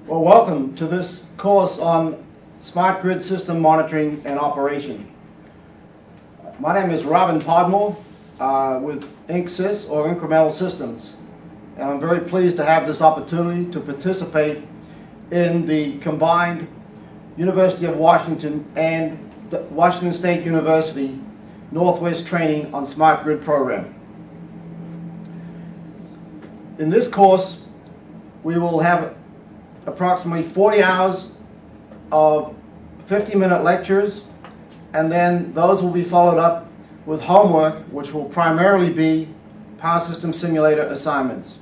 Well, welcome to this course on smart grid system monitoring and operation. My name is Robin Podmore with IncSys or Incremental Systems, and I'm very pleased to have this opportunity to participate in the combined University of Washington and the Washington State University Northwest Training on Smart Grid program. In this course, we will have approximately 40 hours of 50-minute lectures, and then those will be followed up with homework, which will primarily be power system simulator assignments.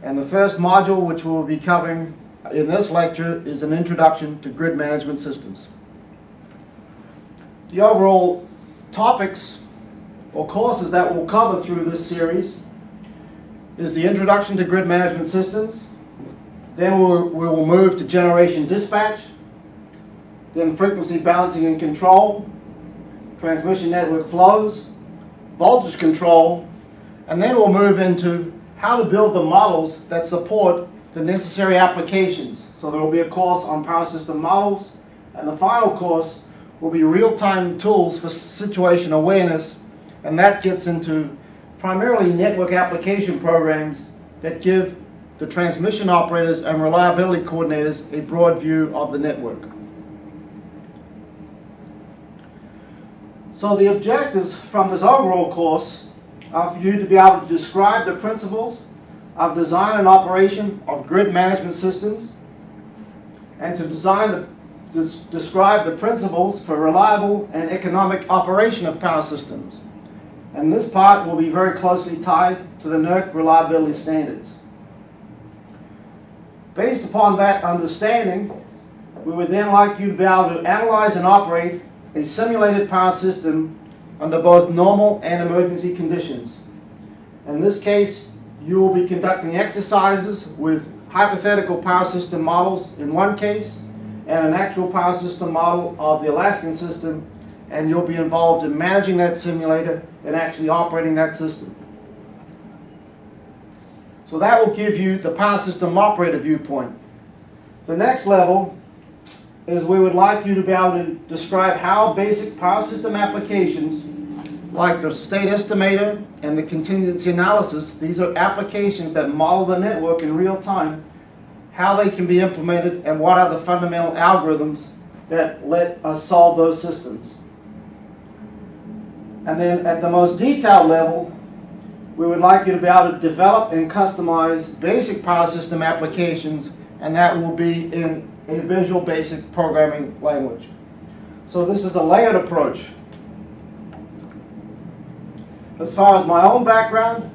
And the first module which we'll be covering in this lecture is an introduction to grid management systems. The overall topics or courses that we'll cover through this series is the introduction to grid management systems. Then we will move to generation dispatch, then frequency balancing and control, transmission network flows, voltage control, and then we'll move into how to build the models that support the necessary applications. So there will be a course on power system models, and the final course will be real-time tools for situation awareness, and that gets into primarily network application programs that give the transmission operators and reliability coordinators a broad view of the network. So the objectives from this overall course are for you to be able to describe the principles of design and operation of grid management systems, and to describe the principles for reliable and economic operation of power systems. And this part will be very closely tied to the NERC reliability standards. Based upon that understanding, we would then like you to be able to analyze and operate a simulated power system under both normal and emergency conditions. In this case, you will be conducting exercises with hypothetical power system models in one case and an actual power system model of the Alaskan system, and you'll be involved in managing that simulator and actually operating that system. So that will give you the power system operator viewpoint. The next level is we would like you to be able to describe how basic power system applications like the state estimator and the contingency analysis, these are applications that model the network in real time, how they can be implemented and what are the fundamental algorithms that let us solve those systems. And then at the most detailed level, we would like you to be able to develop and customize basic power system applications, and that will be in a Visual Basic programming language. So this is a layered approach. As far as my own background,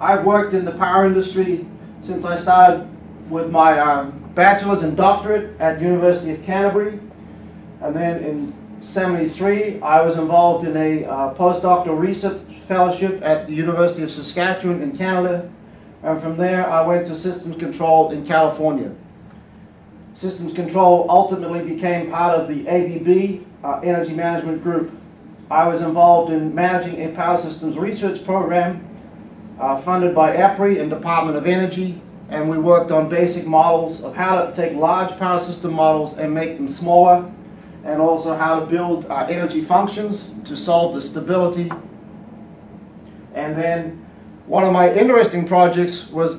I've worked in the power industry since I started with my bachelor's and doctorate at University of Canterbury, and then in '73 I was involved in a postdoctoral research fellowship at the University of Saskatchewan in Canada, and from there I went to systems control in California. Systems control ultimately became part of the ABB Energy Management Group. I was involved in managing a power systems research program funded by EPRI and Department of Energy, and we worked on basic models of how to take large power system models and make them smaller, and also how to build energy functions to solve the stability. And then one of my interesting projects was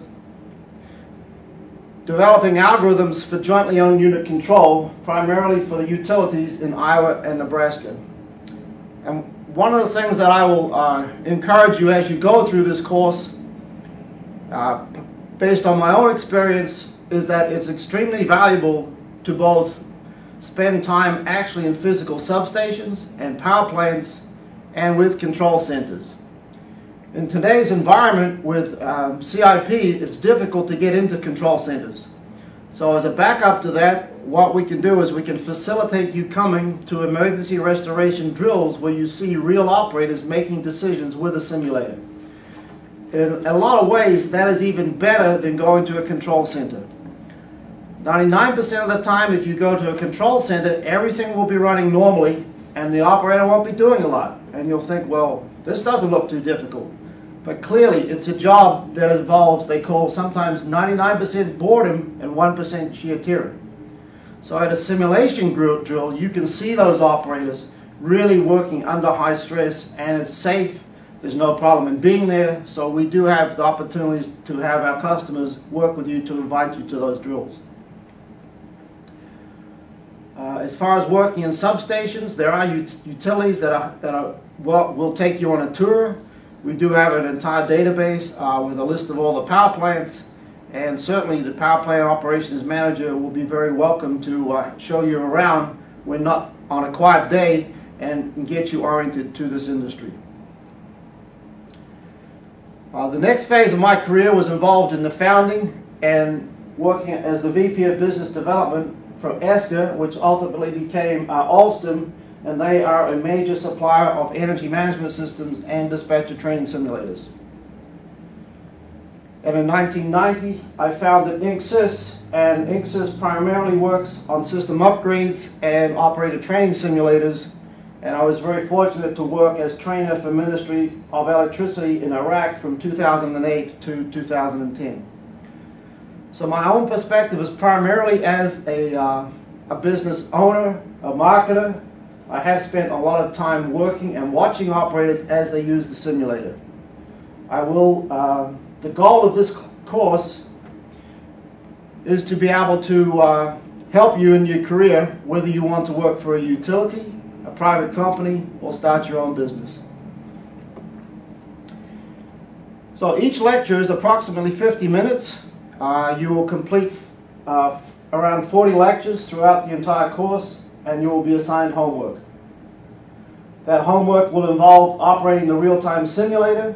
developing algorithms for jointly owned unit control, primarily for the utilities in Iowa and Nebraska. And one of the things that I will encourage you as you go through this course, based on my own experience, is that it's extremely valuable to both spend time actually in physical substations and power plants and with control centers. In today's environment with CIP, it's difficult to get into control centers. So as a backup to that, what we can do is we can facilitate you coming to emergency restoration drills where you see real operators making decisions with a simulator. In a lot of ways, that is even better than going to a control center. 99% of the time, if you go to a control center, everything will be running normally and the operator won't be doing a lot. And you'll think, well, this doesn't look too difficult. But clearly, it's a job that involves, they call sometimes 99% boredom and 1% sheer terror. So at a simulation drill, you can see those operators really working under high stress, and it's safe. There's no problem in being there. So we do have the opportunities to have our customers work with you to invite you to those drills. As far as working in substations, there are utilities that will take you on a tour. We do have an entire database with a list of all the power plants, and certainly the power plant operations manager will be very welcome to show you around when not on a quiet day and get you oriented to this industry. The next phase of my career was involved in the founding and working as the VP of Business Development for ESCA, which ultimately became Alstom, and they are a major supplier of energy management systems and dispatcher training simulators. And in 1990, I founded INCSYS, and INCSYS primarily works on system upgrades and operator training simulators, and I was very fortunate to work as trainer for Ministry of Electricity in Iraq from 2008 to 2010. So my own perspective is primarily as a business owner, a marketer. I have spent a lot of time working and watching operators as they use the simulator. The goal of this course is to be able to help you in your career, whether you want to work for a utility, a private company, or start your own business. So each lecture is approximately 50 minutes. You will complete around 40 lectures throughout the entire course, and you will be assigned homework. That homework will involve operating the real-time simulator,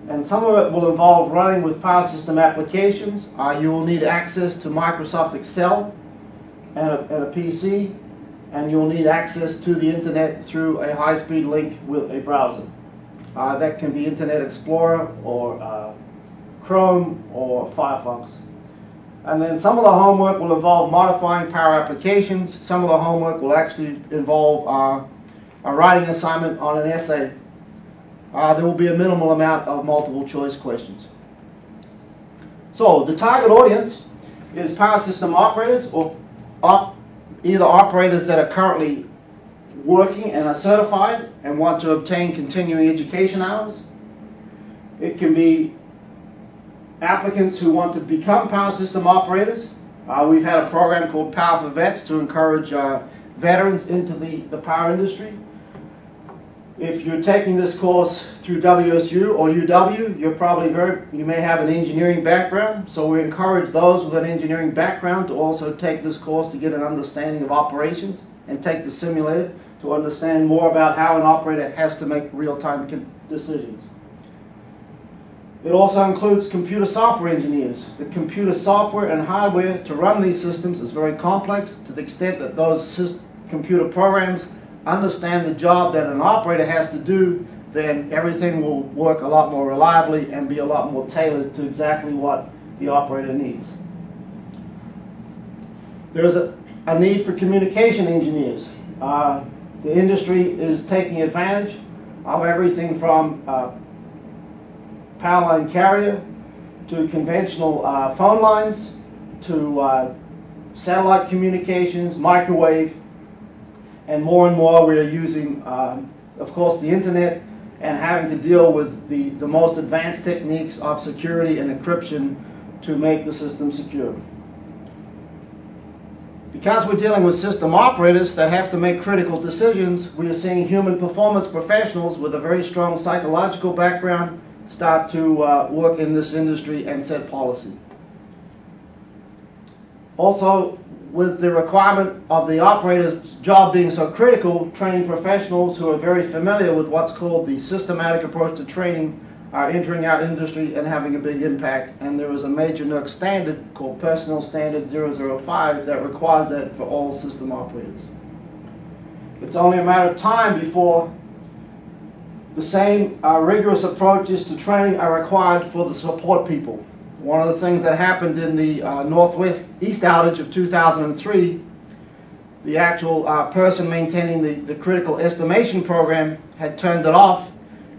and some of it will involve running with power system applications. You will need access to Microsoft Excel and a PC, and you'll need access to the internet through a high-speed link with a browser. That can be Internet Explorer or Chrome or Firefox. And then some of the homework will involve modifying power applications. Some of the homework will actually involve a writing assignment on an essay. There will be a minimal amount of multiple choice questions. So the target audience is power system operators, or either operators that are currently working and are certified and want to obtain continuing education hours. It can be applicants who want to become power system operators. We've had a program called Power for Vets to encourage veterans into the power industry. If you're taking this course through WSU or UW, you may have an engineering background, so we encourage those with an engineering background to also take this course to get an understanding of operations and take the simulator to understand more about how an operator has to make real-time decisions. It also includes computer software engineers. The computer software and hardware to run these systems is very complex to the extent that those computer programs understand the job that an operator has to do, then everything will work a lot more reliably and be a lot more tailored to exactly what the operator needs. There's a need for communication engineers. The industry is taking advantage of everything from power line carrier to conventional phone lines to satellite communications, microwave, and more we are using, of course, the internet and having to deal with the most advanced techniques of security and encryption to make the system secure. Because we're dealing with system operators that have to make critical decisions, we are seeing human performance professionals with a very strong psychological background start to work in this industry and set policy. Also, with the requirement of the operator's job being so critical, training professionals who are very familiar with what's called the systematic approach to training are entering our industry and having a big impact. And there is a major NERC standard called Personnel Standard 005 that requires that for all system operators. It's only a matter of time before the same rigorous approaches to training are required for the support people. One of the things that happened in the Northwest East outage of 2003, the actual person maintaining the critical estimation program had turned it off,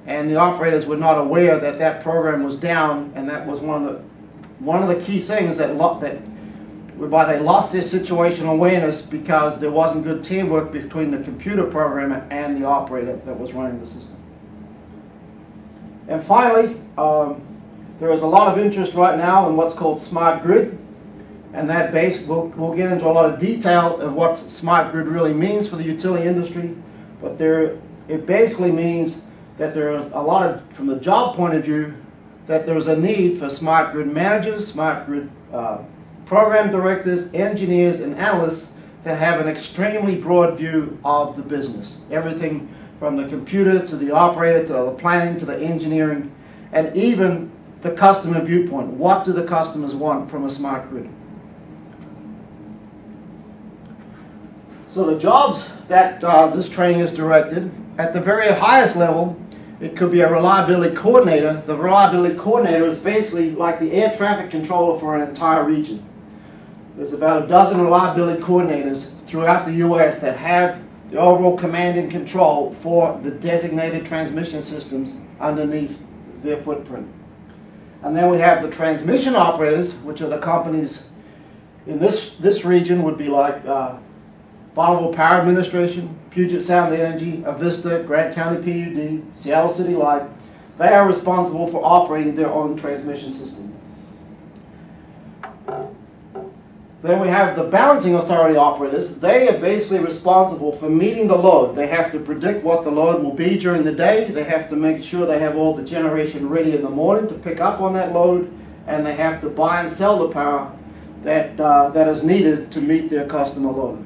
and the operators were not aware that that program was down, and that was one of the key things whereby they lost their situational awareness because there wasn't good teamwork between the computer programmer and the operator that was running the system. And finally, there is a lot of interest right now in what's called smart grid, and that we'll get into a lot of detail of what smart grid really means for the utility industry, but it basically means that there are a lot of, from the job point of view, that there's a need for smart grid managers, smart grid program directors, engineers, and analysts that have an extremely broad view of the business. Everything from the computer to the operator to the planning to the engineering, and even the customer viewpoint. What do the customers want from a smart grid? So the jobs that this training is directed, at the very highest level, it could be a reliability coordinator. The reliability coordinator is basically like the air traffic controller for an entire region. There's about a dozen reliability coordinators throughout the U.S. that have the overall command and control for the designated transmission systems underneath their footprint. And then we have the transmission operators, which are the companies in this region would be like Bonneville Power Administration, Puget Sound Energy, Avista, Grant County PUD, Seattle City Light. They are responsible for operating their own transmission system. Then we have the balancing authority operators. They are basically responsible for meeting the load. They have to predict what the load will be during the day. They have to make sure they have all the generation ready in the morning to pick up on that load, and they have to buy and sell the power that is needed to meet their customer load.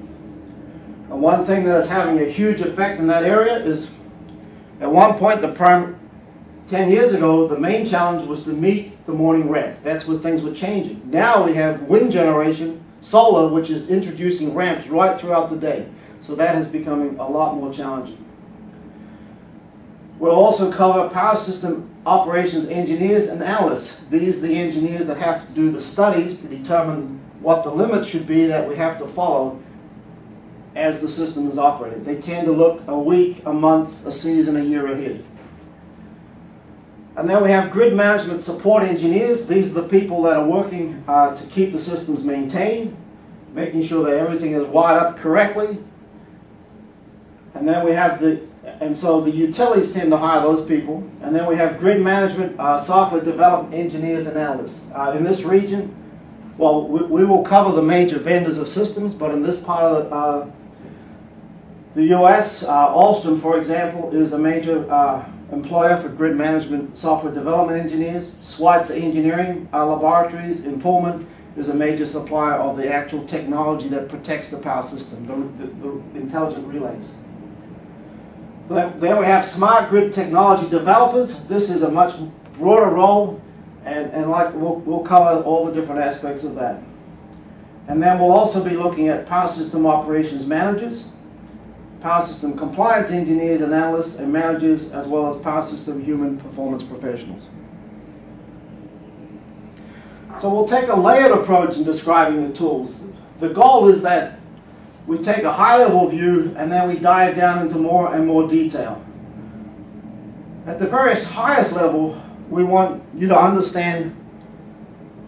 And one thing that is having a huge effect in that area is, at one point, 10 years ago, the main challenge was to meet the morning red. That's where things were changing. Now we have wind generation, solar, which is introducing ramps right throughout the day. So that is becoming a lot more challenging. We'll also cover power system operations engineers and analysts. These are the engineers that have to do the studies to determine what the limits should be that we have to follow as the system is operated. They tend to look a week, a month, a season, a year ahead. And then we have grid management support engineers. These are the people that are working to keep the systems maintained, making sure that everything is wired up correctly. And then we have so the utilities tend to hire those people. And then we have grid management, software development engineers and analysts. In this region, well, we will cover the major vendors of systems, but in this part of the U.S., Alstom, for example, is a major employer for grid management software development engineers. Schweitzer Engineering Laboratories in Pullman is a major supplier of the actual technology that protects the power system, the intelligent relays. So then we have smart grid technology developers. This is a much broader role, and like we'll cover all the different aspects of that. And then we'll also be looking at power system operations managers, power system compliance engineers and analysts and managers, as well as power system human performance professionals. So we'll take a layered approach in describing the tools. The goal is that we take a high-level view and then we dive down into more and more detail. At the very highest level, we want you to understand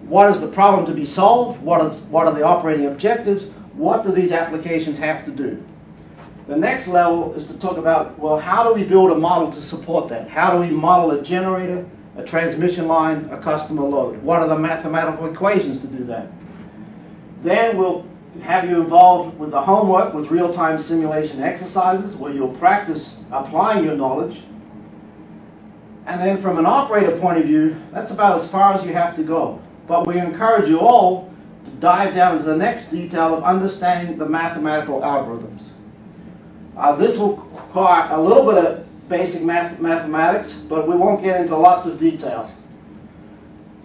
what is the problem to be solved, what are the operating objectives, what do these applications have to do. The next level is to talk about, well, how do we build a model to support that? How do we model a generator, a transmission line, a customer load? What are the mathematical equations to do that? Then we'll have you involved with the homework with real-time simulation exercises where you'll practice applying your knowledge. And then from an operator point of view, that's about as far as you have to go. But we encourage you all to dive down to the next detail of understanding the mathematical algorithms. This will require a little bit of basic mathematics, but we won't get into lots of detail.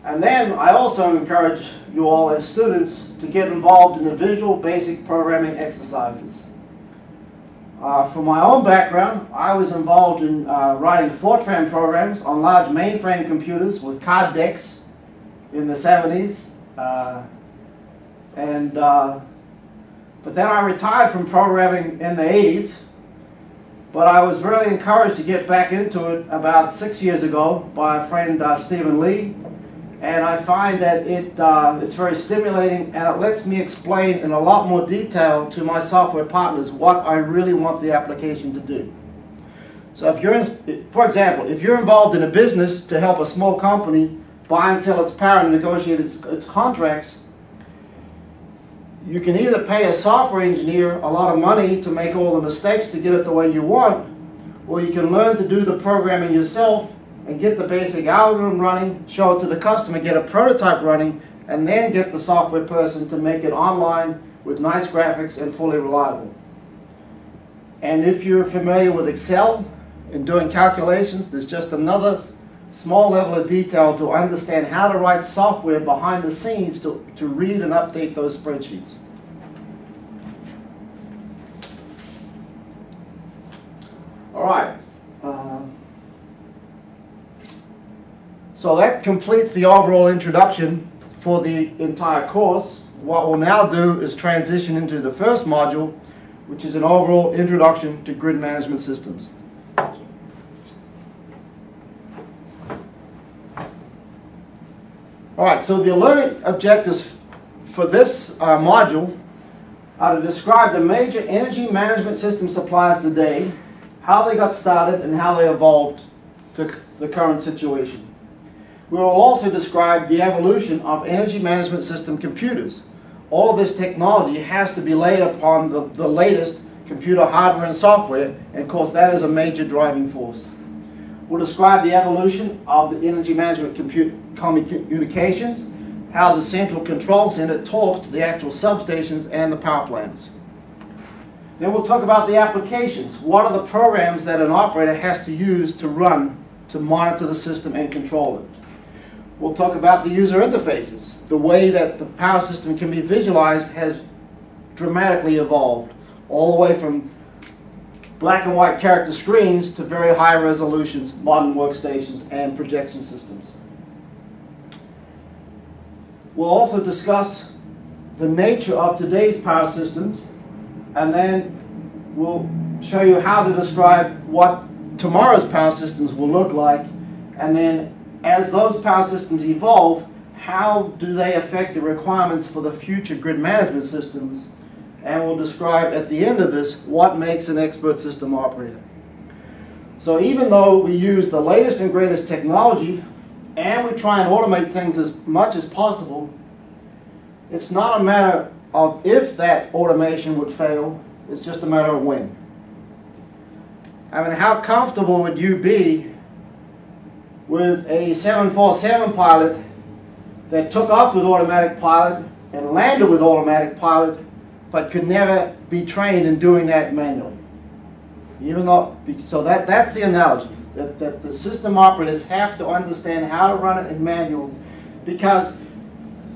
And then I also encourage you all as students to get involved in the visual basic programming exercises. From my own background, I was involved in writing Fortran programs on large mainframe computers with card decks in the 70s. But then I retired from programming in the 80s. But I was really encouraged to get back into it about 6 years ago by a friend, Stephen Lee. And I find that it's very stimulating, and it lets me explain in a lot more detail to my software partners what I really want the application to do. So if you're for example, if you're involved in a business to help a small company buy and sell its power and negotiate its contracts, you can either pay a software engineer a lot of money to make all the mistakes to get it the way you want, or you can learn to do the programming yourself and get the basic algorithm running, show it to the customer, get a prototype running, and then get the software person to make it online with nice graphics and fully reliable. And if you're familiar with Excel and doing calculations, there's just another small level of detail to understand how to write software behind the scenes to read and update those spreadsheets. All right. So that completes the overall introduction for the entire course. What we'll now do is transition into the first module, which is an overall introduction to grid management systems. All right, so the learning objectives for this module are to describe the major energy management system suppliers today, how they got started, and how they evolved to the current situation. We will also describe the evolution of energy management system computers. All of this technology has to be laid upon the latest computer hardware and software, and of course that is a major driving force. We'll describe the evolution of the energy management communications, how the central control center talks to the actual substations and the power plants. Then we'll talk about the applications. What are the programs that an operator has to use to run, to monitor the system and control it? We'll talk about the user interfaces. The way that the power system can be visualized has dramatically evolved, all the way from black and white character screens to very high resolutions, modern workstations, and projection systems. We'll also discuss the nature of today's power systems, and then we'll show you how to describe what tomorrow's power systems will look like, and then as those power systems evolve, how do they affect the requirements for the future grid management systems? And we'll describe at the end of this what makes an expert system operator. So even though we use the latest and greatest technology and we try and automate things as much as possible, it's not a matter of if that automation would fail, it's just a matter of when. I mean, how comfortable would you be with a 747 pilot that took off with automatic pilot and landed with automatic pilot, but could never be trained in doing that manually? Even though, so that's the analogy, that the system operators have to understand how to run it in manual, because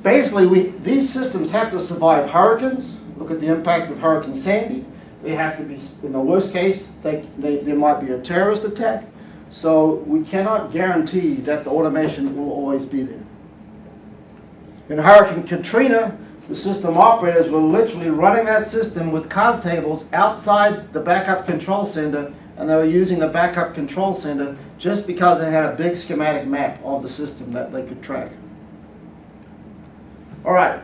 basically these systems have to survive hurricanes. Look at the impact of Hurricane Sandy. They have to be, in the worst case, there might be a terrorist attack. So we cannot guarantee that the automation will always be there. In Hurricane Katrina, the system operators were literally running that system with card tables outside the backup control center, and they were using the backup control center just because it had a big schematic map of the system that they could track. All right,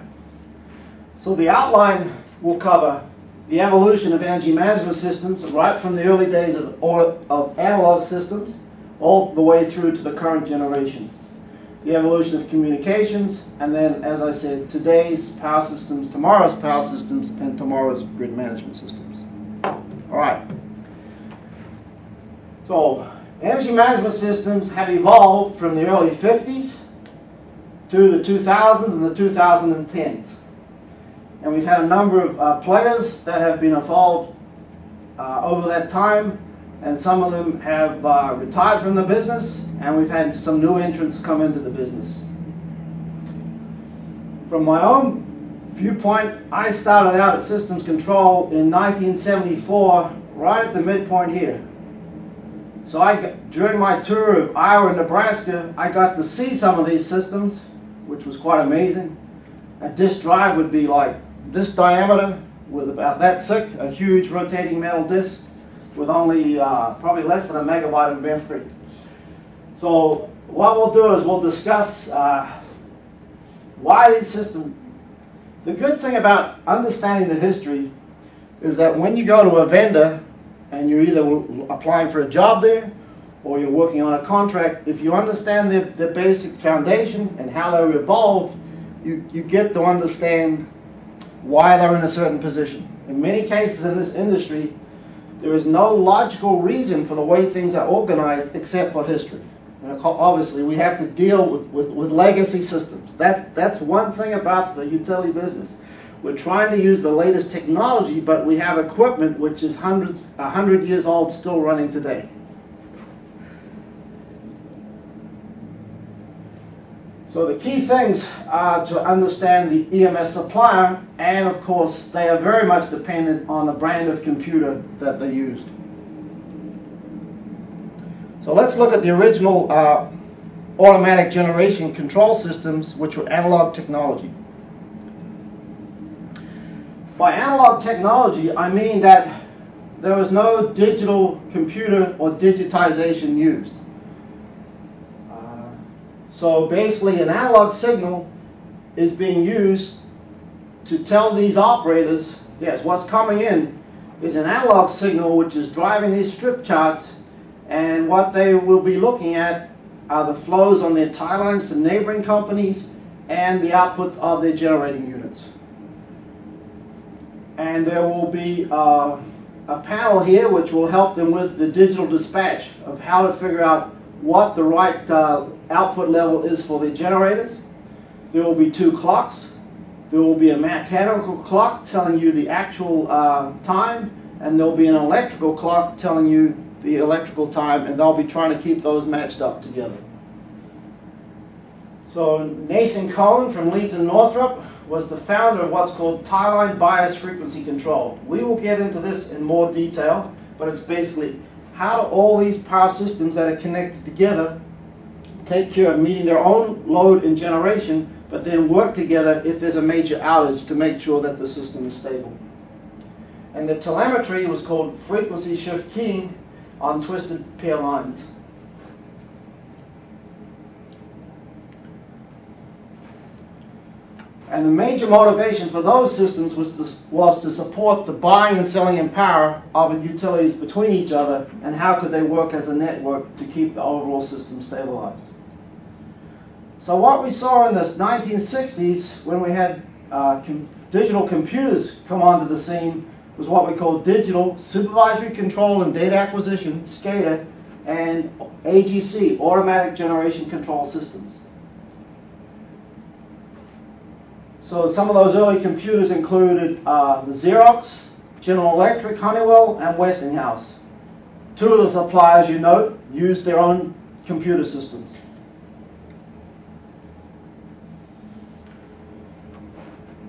so the outline will cover the evolution of energy management systems right from the early days of analog systems all the way through to the current generation. The evolution of communications, and then, as I said, today's power systems, tomorrow's power systems, and tomorrow's grid management systems. All right. So, energy management systems have evolved from the early 50s to the 2000s and the 2010s. And we've had a number of players that have been involved over that time, and some of them have retired from the business, and we've had some new entrants come into the business. From my own viewpoint, I started out at systems control in 1974, right at the midpoint here. So during my tour of Iowa and Nebraska, I got to see some of these systems, which was quite amazing. A disk drive would be like this diameter with about that thick, a huge rotating metal disc. with only probably less than a megabyte of memory. So what we'll do is we'll discuss why these systems. The good thing about understanding the history is that when you go to a vendor and you're either applying for a job there or you're working on a contract, if you understand the basic foundation and how they evolved, you get to understand why they're in a certain position. In many cases in this industry, there is no logical reason for the way things are organized except for history. And obviously, we have to deal with legacy systems. That's one thing about the utility business. We're trying to use the latest technology, but we have equipment which is 100 years old, still running today. So the key things are to understand the EMS supplier, and of course, they are very much dependent on the brand of computer that they used. So let's look at the original automatic generation control systems, which were analog technology. By analog technology, I mean that there was no digital computer or digitization used. So basically, an analog signal is being used to tell these operators, yes, what's coming in is an analog signal which is driving these strip charts, and what they will be looking at are the flows on their tie lines to neighboring companies and the outputs of their generating units. And there will be a panel here which will help them with the digital dispatch of how to figure out what the right output level is for the generators. There will be two clocks. There will be a mechanical clock telling you the actual time, and there will be an electrical clock telling you the electrical time, and they'll be trying to keep those matched up together. So Nathan Cohen from Leeds and Northrop was the founder of what's called tie line bias frequency control. We will get into this in more detail, but it's basically how do all these power systems that are connected together take care of meeting their own load and generation, but then work together if there's a major outage to make sure that the system is stable. And the telemetry was called frequency shift keying on twisted pair lines. And the major motivation for those systems was to support the buying and selling in power of utilities between each other, and how could they work as a network to keep the overall system stabilized. So what we saw in the 1960s when we had digital computers come onto the scene was what we call digital supervisory control and data acquisition, SCADA, and AGC, automatic generation control systems. So some of those early computers included the Xerox, General Electric, Honeywell, and Westinghouse. Two of the suppliers, you note, used their own computer systems.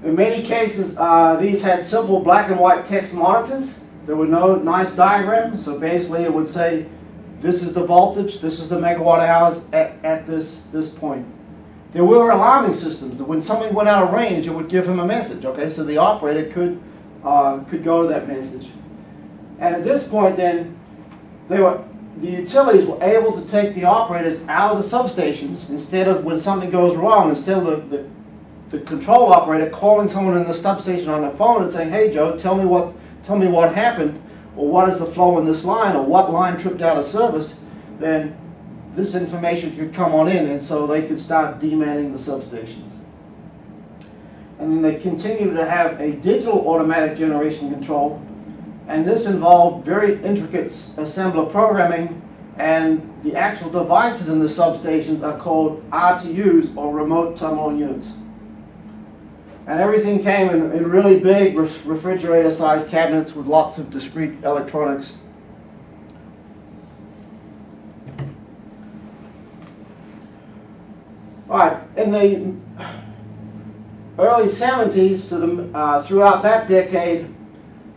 In many cases, these had simple black and white text monitors. There were no nice diagrams, so basically it would say, this is the voltage, this is the megawatt hours at this point. There were alarming systems that when something went out of range, it would give him a message, okay? So the operator could go to that message. And at this point then, the utilities were able to take the operators out of the substations instead of, when something goes wrong, instead of the control operator calling someone in the substation on the phone and saying, hey Joe, tell me what happened, or what is the flow in this line, or what line tripped out of service, then this information could come on in, and so they could start demanning the substations. And then they continued to have a digital automatic generation control, and this involved very intricate assembler programming, and the actual devices in the substations are called RTUs, or remote terminal units. And everything came in really big refrigerator-sized cabinets with lots of discrete electronics. All right, in the early 70s to throughout that decade,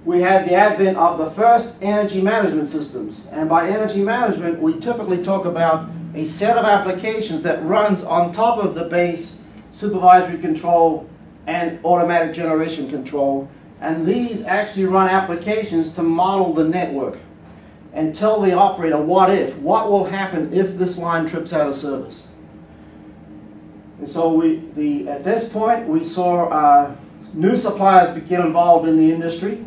we had the advent of the first energy management systems. And by energy management, we typically talk about a set of applications that runs on top of the base supervisory control and automatic generation control. And these actually run applications to model the network. and tell the operator what will happen if this line trips out of service. And so at this point we saw new suppliers get involved in the industry.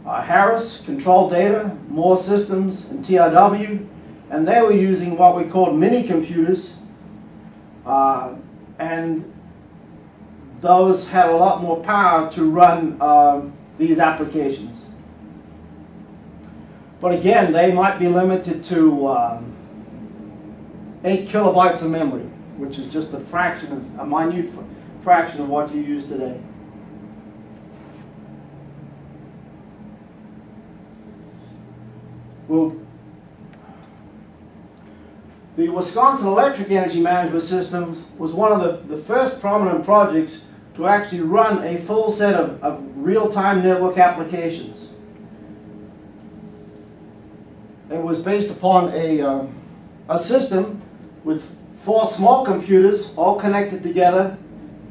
Harris, Control Data, More Systems, and TRW, and they were using what we called mini computers, and those had a lot more power to run these applications. But again, they might be limited to 8 kilobytes of memory, which is just a minute fraction of what you use today. Well, the Wisconsin Electric Energy Management System was one of the first prominent projects to actually run a full set of real-time network applications. It was based upon a system with 4 small computers all connected together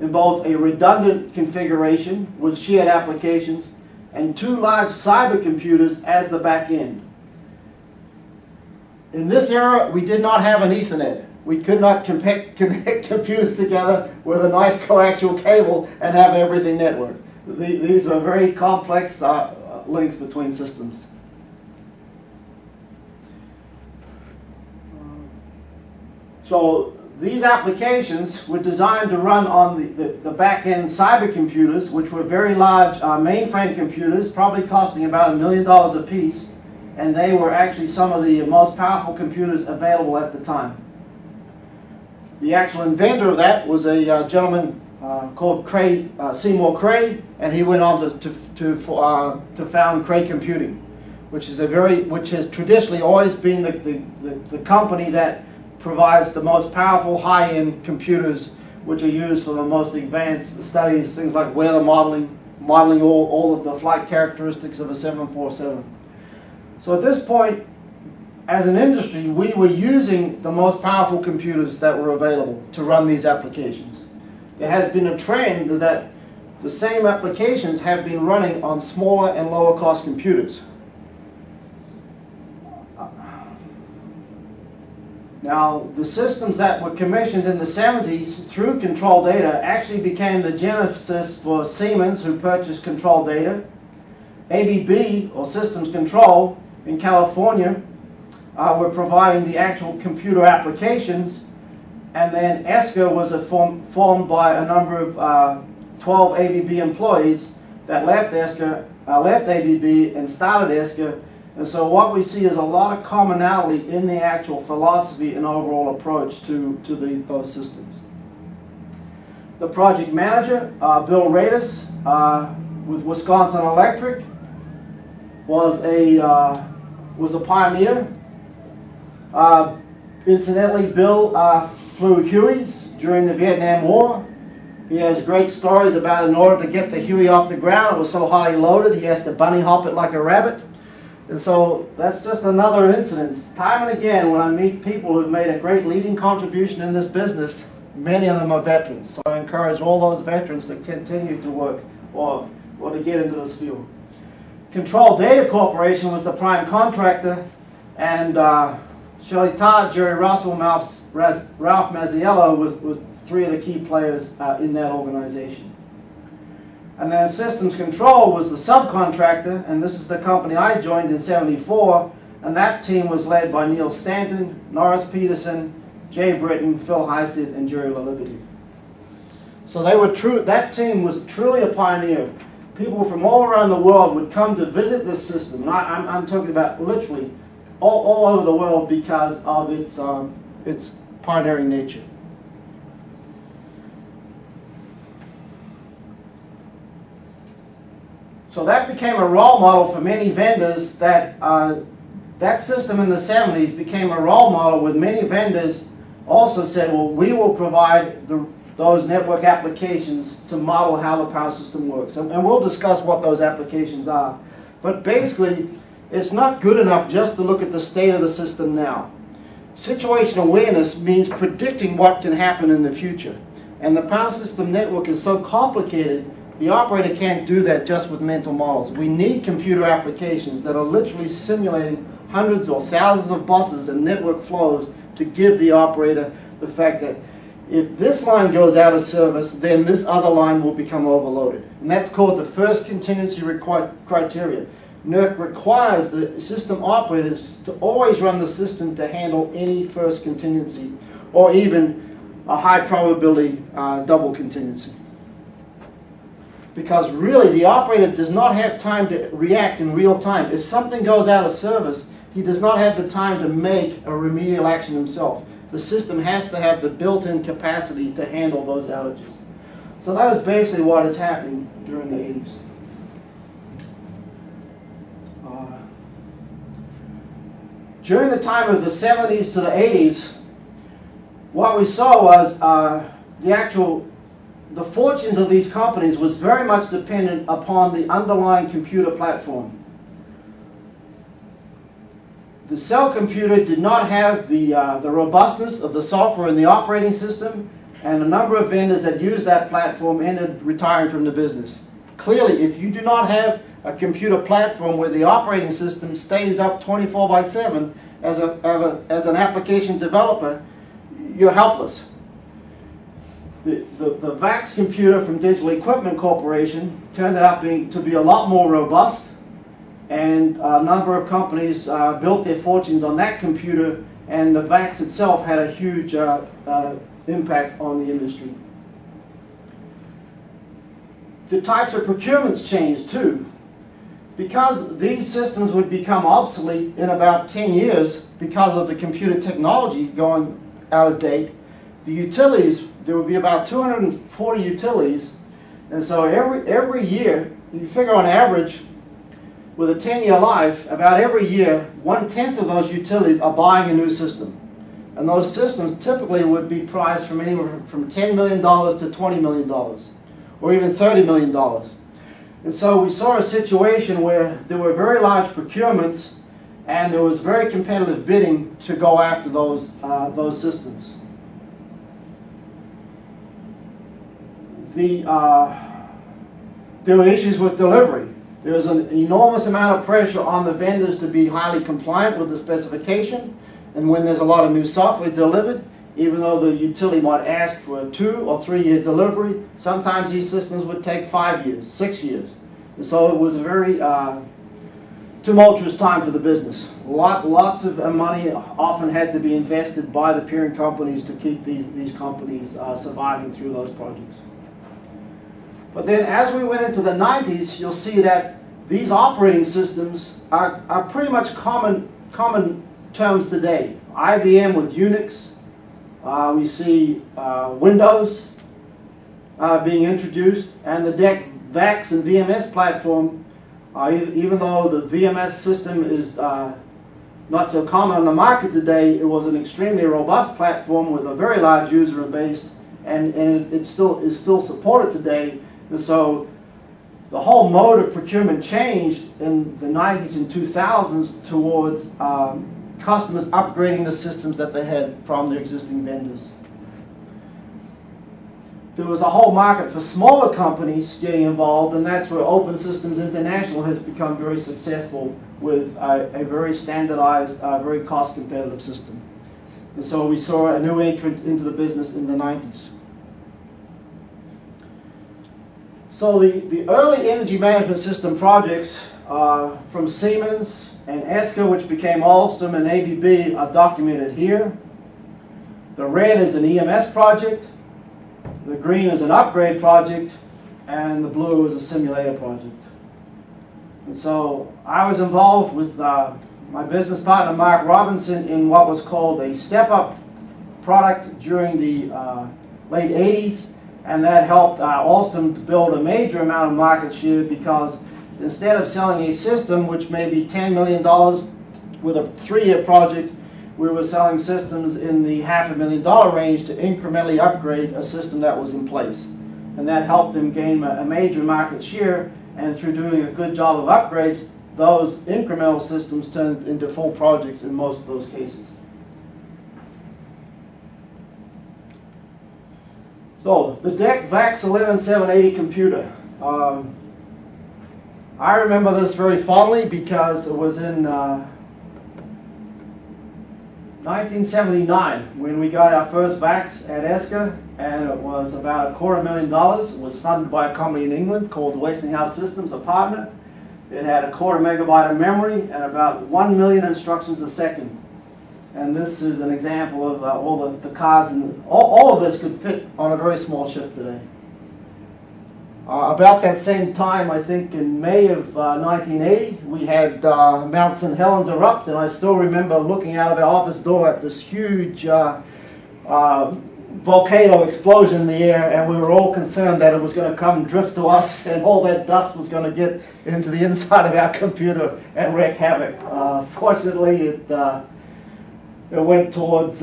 in both a redundant configuration with shared applications and 2 large cyber computers as the back end. In this era, we did not have an Ethernet. We could not connect computers together with a nice coaxial cable and have everything networked. These are very complex links between systems. So these applications were designed to run on the back-end cyber computers, which were very large mainframe computers, probably costing about $1 million a piece. And they were actually some of the most powerful computers available at the time. The actual inventor of that was a gentleman called Seymour Cray, and he went on to found Cray Computing, which has traditionally always been the company that provides the most powerful high-end computers, which are used for the most advanced studies, things like weather modeling all of the flight characteristics of a 747. So at this point, as an industry, we were using the most powerful computers that were available to run these applications. There has been a trend that the same applications have been running on smaller and lower cost computers. Now, the systems that were commissioned in the 70s through Control Data actually became the genesis for Siemens, who purchased Control Data. ABB, or Systems Control, in California, were providing the actual computer applications, and then ESCA was formed by a number of 12 ABB employees that left ABB and started ESCA. And so what we see is a lot of commonality in the actual philosophy and overall approach to those systems. The project manager, Bill Radis, with Wisconsin Electric, was a pioneer. Incidentally, Bill flew Hueys during the Vietnam War. He has great stories about in order to get the Huey off the ground, it was so highly loaded, he has to bunny hop it like a rabbit. And so that's just another incident. Time and again, when I meet people who've made a great leading contribution in this business, many of them are veterans. So I encourage all those veterans to continue to work or to get into this field. Control Data Corporation was the prime contractor, and Shelley Todd, Jerry Russell, Ralph Mazziello was 3 of the key players in that organization. And then Systems Control was the subcontractor, and this is the company I joined in '74, and that team was led by Neil Stanton, Norris Peterson, Jay Britton, Phil Heisted, and Jerry LaLiberty. So that team was truly a pioneer. People from all around the world would come to visit this system, and I'm talking about literally all over the world because of its pioneering nature. So that became a role model for many vendors. That system in the 70s became a role model with many vendors also said, well, we will provide those network applications to model how the power system works. And we'll discuss what those applications are. But basically, it's not good enough just to look at the state of the system now. Situational awareness means predicting what can happen in the future. And the power system network is so complicated, the operator can't do that just with mental models. We need computer applications that are literally simulating hundreds or thousands of buses and network flows to give the operator the fact that if this line goes out of service, then this other line will become overloaded. And that's called the first contingency criteria. NERC requires the system operators to always run the system to handle any first contingency or even a high probability double contingency. Because really the operator does not have time to react in real time. If something goes out of service, he does not have the time to make a remedial action himself. The system has to have the built-in capacity to handle those outages. So that is basically what is happening during the 80s. During the time of the 70s to the 80s, what we saw was the fortunes of these companies was very much dependent upon the underlying computer platform. The cell computer did not have the robustness of the software in the operating system, and a number of vendors that used that platform ended retiring from the business. Clearly, if you do not have a computer platform where the operating system stays up 24/7 as an application developer, you're helpless. The VAX computer from Digital Equipment Corporation turned out to be a lot more robust, and a number of companies built their fortunes on that computer, and the VAX itself had a huge impact on the industry. The types of procurements changed too. Because these systems would become obsolete in about 10 years because of the computer technology going out of date, the utilities, there would be about 240 utilities, and so every year, you figure on average, with a 10-year life, about every year, 1/10 of those utilities are buying a new system. And those systems typically would be priced from anywhere from $10 million to $20 million, or even $30 million. And so we saw a situation where there were very large procurements, and there was very competitive bidding to go after those systems. There were issues with delivery. There was an enormous amount of pressure on the vendors to be highly compliant with the specification, and when there's a lot of new software delivered, even though the utility might ask for a 2 or 3 year delivery, sometimes these systems would take 5 years, 6 years. And so it was a very tumultuous time for the business. Lots of money often had to be invested by the parent companies to keep these companies surviving through those projects. But then as we went into the 90s, you'll see that these operating systems are pretty much common terms today. IBM with Unix, we see Windows being introduced, and the DEC VAX and VMS platform, even though the VMS system is not so common on the market today, it was an extremely robust platform with a very large user base, and it is still supported today. And so the whole mode of procurement changed in the 90s and 2000s towards customers upgrading the systems that they had from their existing vendors. There was a whole market for smaller companies getting involved, and that's where Open Systems International has become very successful with a very standardized, very cost competitive system. And so we saw a new entrant into the business in the 90s. So the early energy management system projects from Siemens and ESCO, which became Alstom and ABB, are documented here. The red is an EMS project, the green is an upgrade project, and the blue is a simulator project. And so I was involved with my business partner Mark Robinson in what was called a step-up product during the late 80s. And that helped Alstom to build a major amount of market share, because instead of selling a system which may be $10 million with a 3-year project, we were selling systems in the $500,000 range to incrementally upgrade a system that was in place. And that helped them gain a major market share, and through doing a good job of upgrades, those incremental systems turned into full projects in most of those cases. So, the DEC VAX 11780 computer. I remember this very fondly because it was in 1979, when we got our first VAX at ESCA, and it was about $250,000. It was funded by a company in England called Westinghouse Systems, a partner. It had a 1/4 megabyte of memory and about 1 million instructions a second. And this is an example of all the cards, and all of this could fit on a very small chip today. About that same time, I think in May of 1980, we had Mount St. Helens erupt, and I still remember looking out of our office door at this huge volcano explosion in the air, and we were all concerned that it was going to come drift to us, and all that dust was going to get into the inside of our computer and wreak havoc. Fortunately, it went towards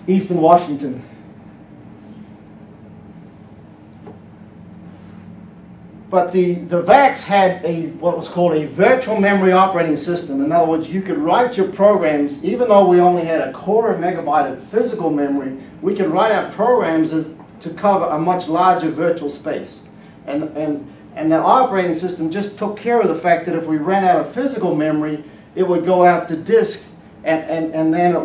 eastern Washington. But the VAX had what was called a virtual memory operating system. In other words, you could write your programs, even though we only had a 1/4 megabyte of physical memory, we could write our programs to cover a much larger virtual space. And the operating system just took care of the fact that if we ran out of physical memory, it would go out to disk, and then it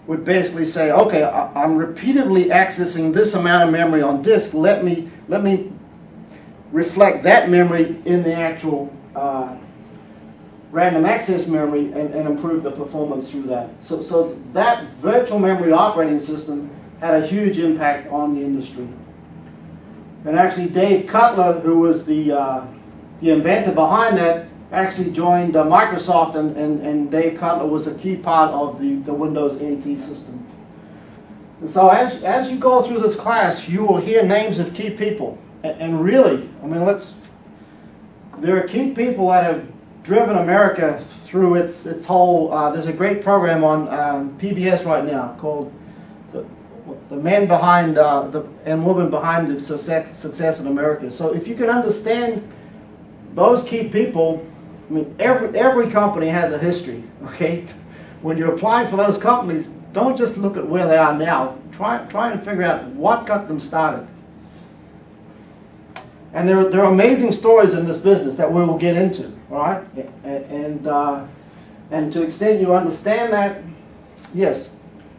would basically say, okay, I'm repeatedly accessing this amount of memory on disk. Let me reflect that memory in the actual random access memory and improve the performance through that. So that virtual memory operating system had a huge impact on the industry. And actually Dave Cutler, who was the inventor behind that, actually joined Microsoft, and Dave Cutler was a key part of the Windows NT system. And so as you go through this class, you will hear names of key people. And really, I mean, there are key people that have driven America through its whole, there's a great program on PBS right now called the men behind, and women behind the success in America. So if you can understand those key people, I mean, every company has a history, okay? When you're applying for those companies, don't just look at where they are now. Try and figure out what got them started. And there are amazing stories in this business that we will get into, all right? And to the extent you understand that, yes.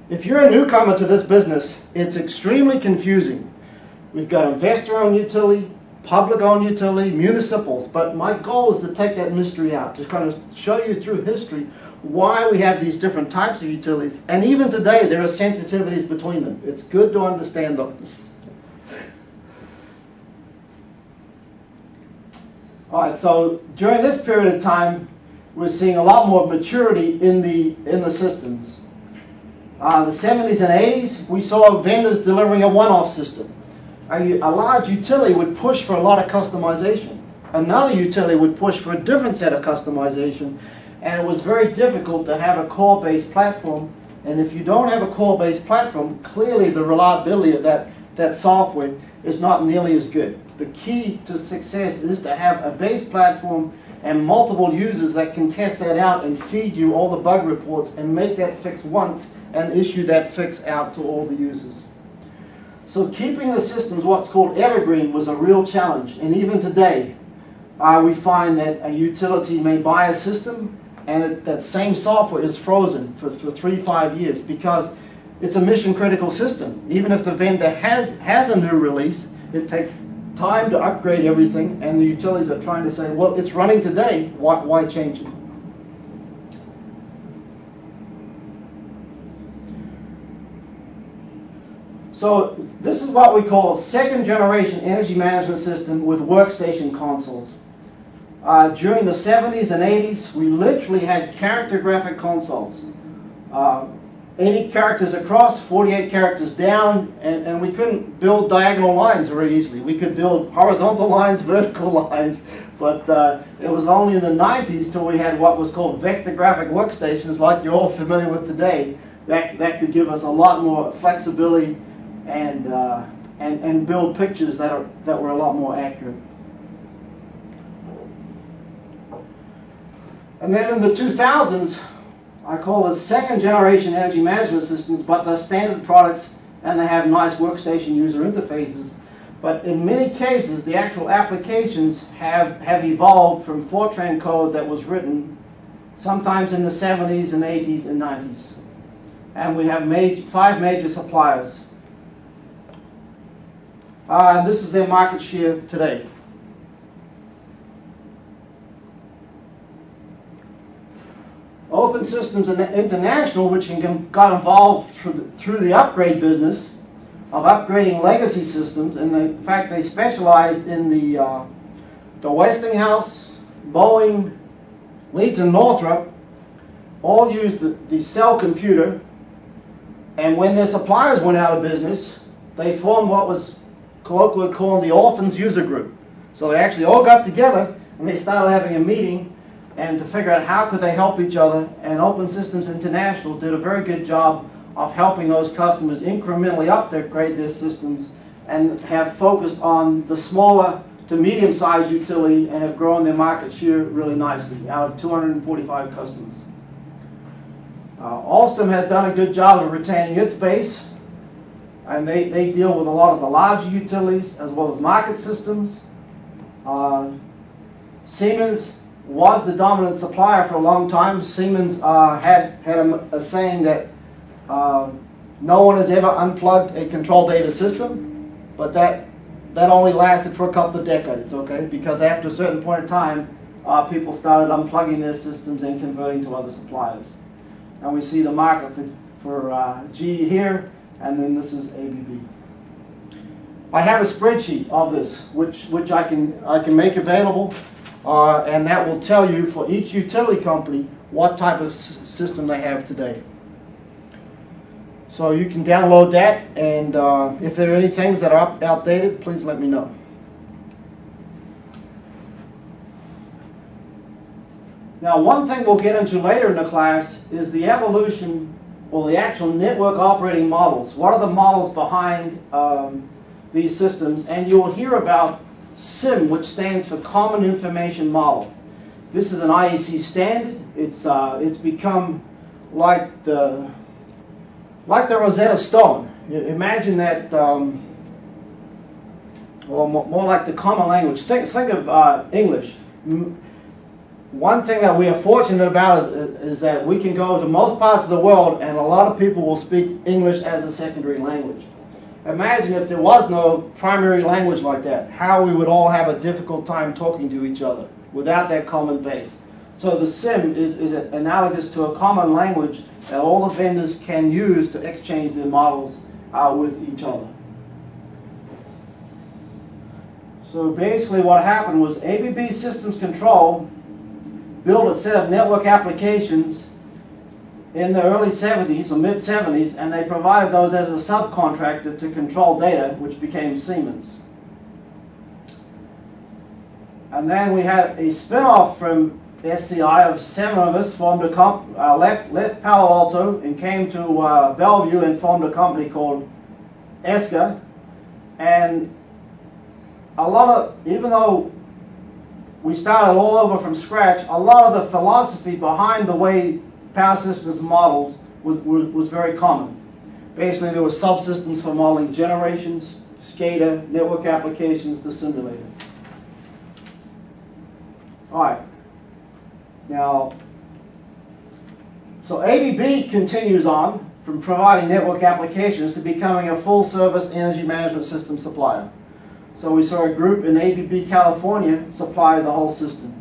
If you're a newcomer to this business, it's extremely confusing. We've got investor-owned utility, public-owned utility, municipals, but my goal is to take that mystery out, to kind of show you through history why we have these different types of utilities. And even today, there are sensitivities between them. It's good to understand those. All right, so during this period of time, we're seeing a lot more maturity in the systems. The 70s and 80s, we saw vendors delivering a one-off system. A large utility would push for a lot of customization. Another utility would push for a different set of customization, and it was very difficult to have a core-based platform. And if you don't have a core-based platform, clearly the reliability of that software is not nearly as good. The key to success is to have a base platform and multiple users that can test that out and feed you all the bug reports and make that fix once and issue that fix out to all the users. So keeping the systems what's called evergreen was a real challenge. And even today, we find that a utility may buy a system and that same software is frozen for 3-5 years because it's a mission critical system. Even if the vendor has a new release, it takes time to upgrade everything, and the utilities are trying to say, well, it's running today, why change it? So this is what we call second generation energy management system with workstation consoles. During the 70s and 80s, we literally had character graphic consoles. 80 characters across, 48 characters down, and we couldn't build diagonal lines very easily. We could build horizontal lines, vertical lines, but it was only in the 90s till we had what was called vector graphic workstations, like you're all familiar with today, that could give us a lot more flexibility and build pictures that were a lot more accurate. And then in the 2000s, I call it second generation energy management systems, but they're standard products and they have nice workstation user interfaces. But in many cases, the actual applications have evolved from Fortran code that was written sometimes in the 70s and 80s and 90s. and we have 5 major suppliers. And this is their market share today. Open Systems International, which got involved through the upgrade business of upgrading legacy systems, and in fact they specialized in the Westinghouse, Boeing, Leeds and Northrop, all used the cell computer, and when their suppliers went out of business, they formed what was colloquially called the Orphans User Group. So they actually all got together and they started having a meeting and to figure out how could they help each other, and Open Systems International did a very good job of helping those customers incrementally upgrade their systems and have focused on the smaller to medium-sized utility and have grown their market share really nicely out of 245 customers. Alstom has done a good job of retaining its base, and they deal with a lot of the larger utilities as well as market systems. Siemens was the dominant supplier for a long time. Siemens had a saying that no one has ever unplugged a control data system, but that only lasted for a couple of decades, okay? Because after a certain point in time, people started unplugging their systems and converting to other suppliers. And we see the market for GE here, and then this is ABB. I have a spreadsheet of this, which I can make available, and that will tell you for each utility company what type of system they have today. So you can download that, and if there are any things that are outdated, please let me know. Now, one thing we'll get into later in the class is the evolution or the actual network operating models. What are the models behind these systems? And you'll hear about SIM, which stands for Common Information Model. This is an IEC standard. It's become like the Rosetta Stone. Imagine that, or more like the common language. Think of English. One thing that we are fortunate about is that we can go to most parts of the world and a lot of people will speak English as a secondary language. Imagine if there was no primary language like that, how we would all have a difficult time talking to each other without that common base. So the SIM is analogous to a common language that all the vendors can use to exchange their models with each other. So basically what happened was ABB Systems Control built a set of network applications in the early 70s or mid 70s, and they provided those as a subcontractor to Control Data, which became Siemens. And then we had a spin-off from SCI of 7 of us, formed a left Palo Alto and came to Bellevue and formed a company called ESCA. And even though we started all over from scratch, a lot of the philosophy behind the way power systems models was very common. Basically, there were subsystems for modeling generations, SCADA, network applications, the simulator. All right. Now, so ABB continues on from providing network applications to becoming a full-service energy management system supplier. So we saw a group in ABB California supply the whole system.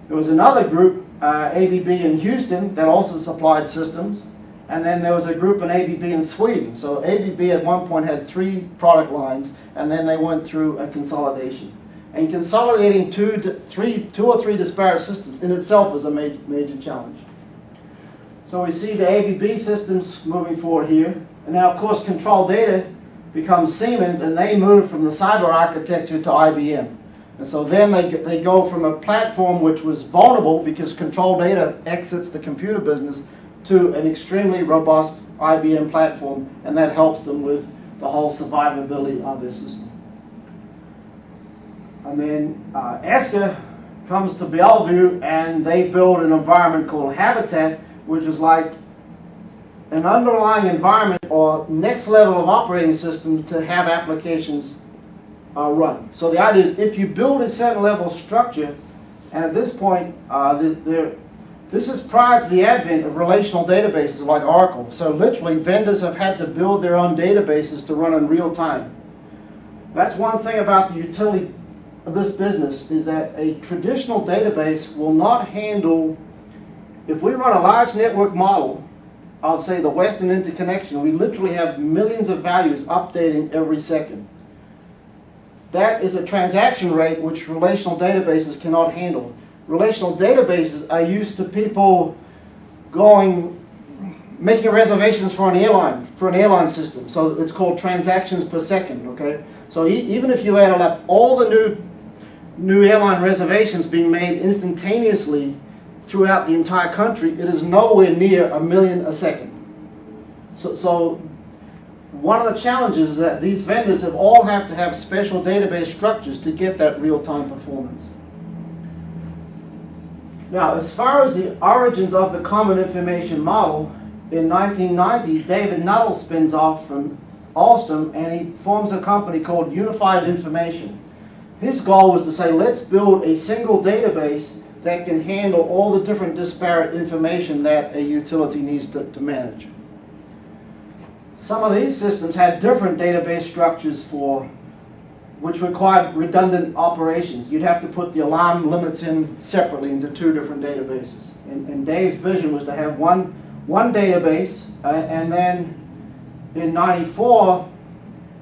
There was another group, ABB in Houston, that also supplied systems. And then there was a group in ABB in Sweden. So ABB at one point had 3 product lines, and then they went through a consolidation. And consolidating two or three disparate systems in itself is a major challenge. So we see the ABB systems moving forward here. And now, of course, Control Data becomes Siemens, and they move from the cyber architecture to IBM. And so then they go from a platform which was vulnerable because Control Data exits the computer business to an extremely robust IBM platform, and that helps them with the whole survivability of their system. And then ESCA comes to Bellevue, and they build an environment called Habitat, which is like an underlying environment or next level of operating system to have applications run. So the idea is if you build a certain level of structure, and at this point This is prior to the advent of relational databases like Oracle. So literally, vendors have had to build their own databases to run in real time. That's one thing about the utility of this business, is that a traditional database will not handle, if we run a large network model, I'll say the Western interconnection, we literally have millions of values updating every second. That is a transaction rate which relational databases cannot handle. Relational databases are used to people making reservations for an airline system. So it's called transactions per second, okay? So even if you added up all the new airline reservations being made instantaneously throughout the entire country, it is nowhere near 1 million a second. So one of the challenges is that these vendors have to have special database structures to get that real-time performance. Now, as far as the origins of the Common Information Model, in 1990, David Nuttall spins off from Alstom and he forms a company called Unified Information. His goal was to say, let's build a single database that can handle all the different disparate information that a utility needs to manage. Some of these systems had different database structures which required redundant operations. You'd have to put the alarm limits in separately into 2 different databases. And Dave's vision was to have one database, and then in '94,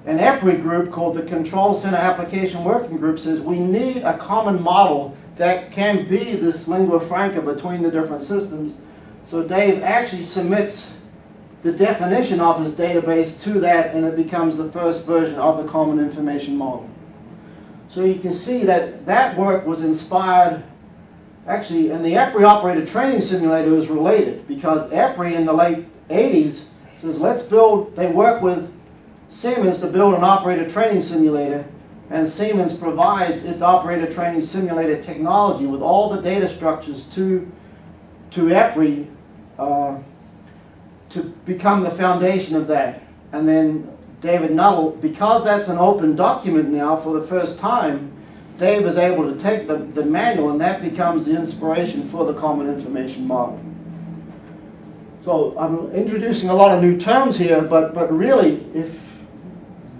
an EPRI group called the Control Center Application Working Group says we need a common model that can be this lingua franca between the different systems. So Dave actually submits the definition of his database to that, and it becomes the first version of the Common Information Model. So you can see that work was inspired, actually, and the EPRI Operator Training Simulator is related, because EPRI in the late 80s says they work with Siemens to build an operator training simulator, and Siemens provides its operator training simulator technology with all the data structures to EPRI to become the foundation of that. And then David Nuttall, because that's an open document now for the first time, Dave is able to take the manual, and that becomes the inspiration for the Common Information Model. So I'm introducing a lot of new terms here, but really, if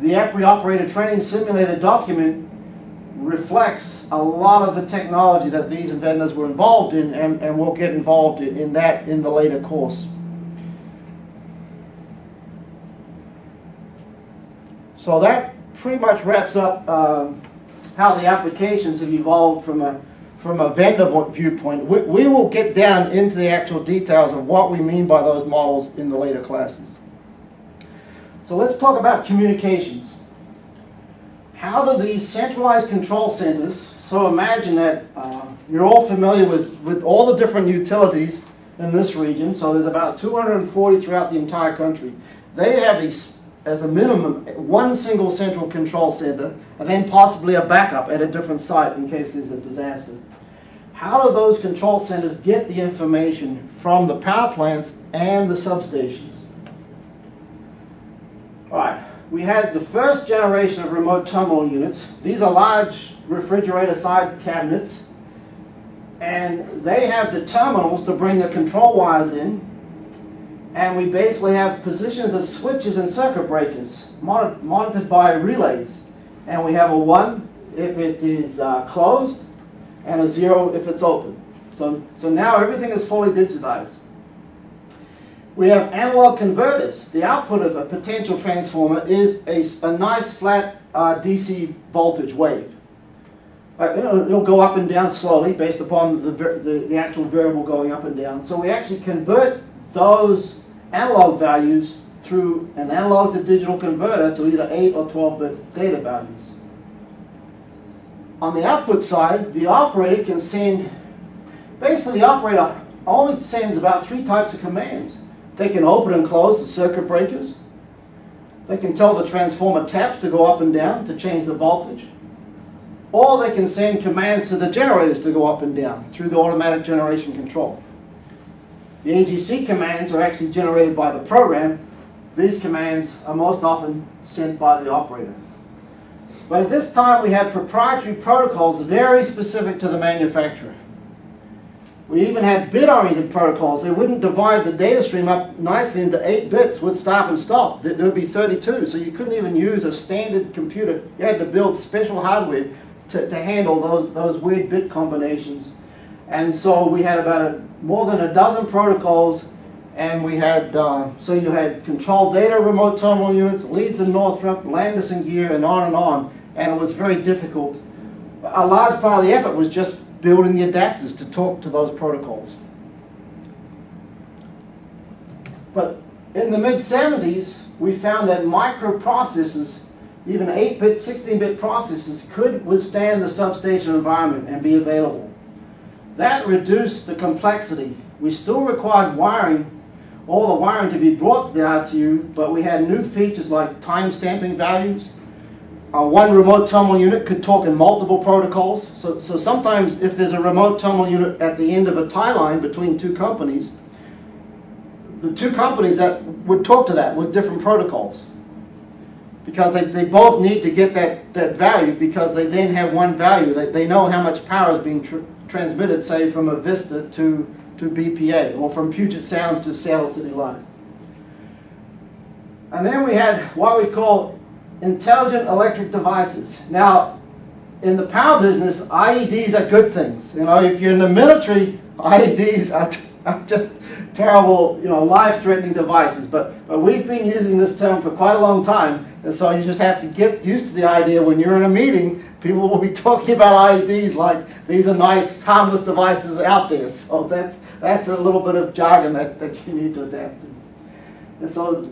the EPRI Operator Training Simulator document reflects a lot of the technology that these vendors were involved in, and we'll get involved in that in the later course. So that pretty much wraps up how the applications have evolved from a vendor viewpoint. We will get down into the actual details of what we mean by those models in the later classes. So let's talk about communications. How do these centralized control centers, so imagine that you're all familiar with all the different utilities in this region, so there's about 240 throughout the entire country. They have as a minimum, one single central control center, and then possibly a backup at a different site in case there's a disaster. How do those control centers get the information from the power plants and the substations? All right, we had the first generation of remote terminal units. These are large refrigerator side cabinets, and they have the terminals to bring the control wires in. And we basically have positions of switches and circuit breakers monitored by relays. And we have a 1 if it is closed and a 0 if it's open. So now everything is fully digitized. We have analog converters. The output of a potential transformer is a nice flat DC voltage wave. It'll go up and down slowly based upon the actual variable going up and down. So we actually convert those analog values through an analog to digital converter to either 8 or 12-bit data values. On the output side, the operator can send, basically the operator only sends about 3 types of commands. They can open and close the circuit breakers. They can tell the transformer taps to go up and down to change the voltage. Or they can send commands to the generators to go up and down through the automatic generation control. The AGC commands are actually generated by the program. These commands are most often sent by the operator. But at this time we have proprietary protocols very specific to the manufacturer. We even had bit-oriented protocols. They wouldn't divide the data stream up nicely into 8 bits with start and stop. There would be 32, so you couldn't even use a standard computer. You had to build special hardware to handle those weird bit combinations. And so we had about more than a dozen protocols, and we had, so you had control data, remote terminal units, Leeds and Northrop, Landis and Gear, and on, and it was very difficult. A large part of the effort was just building the adapters to talk to those protocols. But in the mid-70s, we found that microprocessors, even 8-bit, 16-bit processors, could withstand the substation environment and be available. That reduced the complexity. We still required wiring, all the wiring to be brought to the RTU, but we had new features like time stamping values. One remote terminal unit could talk in multiple protocols. So sometimes if there's a remote terminal unit at the end of a tie line between two companies, the two companies that would talk to that with different protocols. Because they both need to get that value, because they then have one value. They know how much power is being transmitted, say, from a Vista to BPA, or from Puget Sound to Seattle City Line. And then we had what we call intelligent electric devices. Now, in the power business, IEDs are good things. You know, if you're in the military, IEDs are just terrible, you know, life-threatening devices. But we've been using this term for quite a long time, and so you just have to get used to the idea when you're in a meeting, people will be talking about IEDs like these are nice, harmless devices out there. So that's a little bit of jargon that you need to adapt to. And so,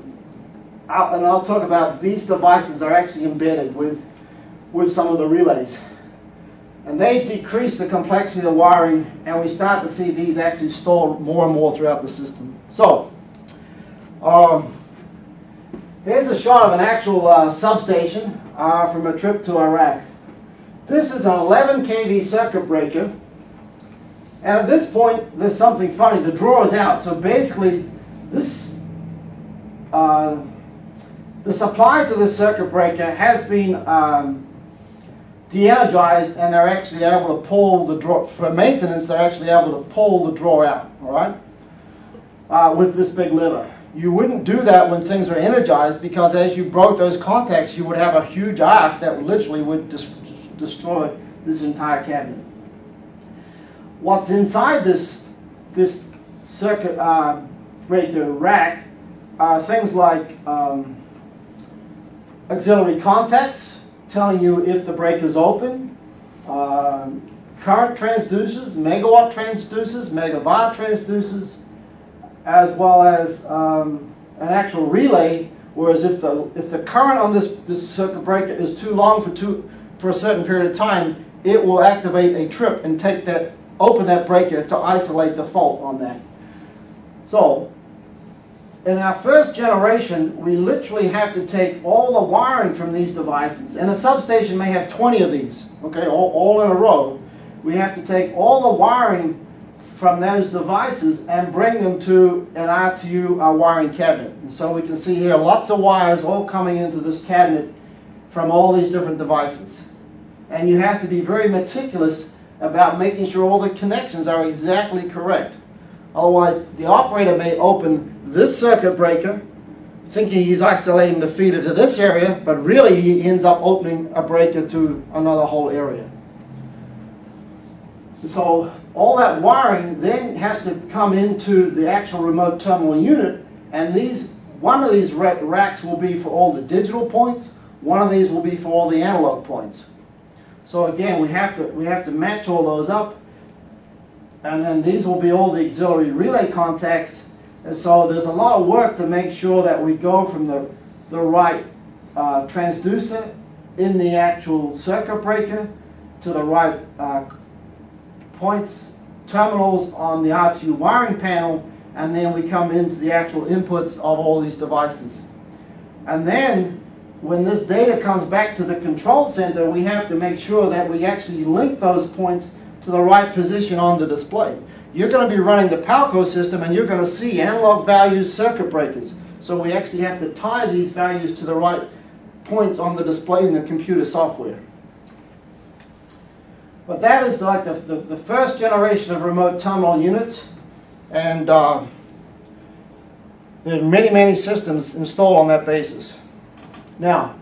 I'll talk about these devices are actually embedded with some of the relays. And they decrease the complexity of the wiring, and we start to see these actually stored more and more throughout the system. So, here's a shot of an actual substation from a trip to Iraq. This is an 11 kV circuit breaker, and at this point, there's something funny. The drawer is out, so basically, this the supply to this circuit breaker has been de-energized, and they're actually able to pull the drawer, for maintenance, they're actually able to pull the drawer out, all right, with this big lever. You wouldn't do that when things are energized, because as you broke those contacts, you would have a huge arc that literally would destroy this entire cabinet. What's inside this circuit breaker rack are things like auxiliary contacts, telling you if the breaker's open, current transducers, megawatt transducers, megavar transducers, as well as an actual relay. Whereas if the current on this circuit breaker is too long for a certain period of time, it will activate a trip and open that breaker to isolate the fault on that. So, in our first generation, we literally have to take all the wiring from these devices, and a substation may have 20 of these, okay, all in a row. We have to take all the wiring from those devices and bring them to an RTU wiring cabinet. And so we can see here lots of wires all coming into this cabinet from all these different devices. And you have to be very meticulous about making sure all the connections are exactly correct. Otherwise, the operator may open this circuit breaker thinking he's isolating the feeder to this area, but really he ends up opening a breaker to another whole area. So all that wiring then has to come into the actual remote terminal unit, and one of these racks will be for all the digital points, one of these will be for all the analog points. So again, we have to match all those up, and then these will be all the auxiliary relay contacts. And so there's a lot of work to make sure that we go from the right transducer in the actual circuit breaker to the right points, terminals on the RTU wiring panel, and then we come into the actual inputs of all these devices. And then when this data comes back to the control center, we have to make sure that we actually link those points to the right position on the display. You're going to be running the Palco system, and you're going to see analog values, circuit breakers. So we actually have to tie these values to the right points on the display in the computer software. But that is like the first generation of remote terminal units, and there are many systems installed on that basis. Now,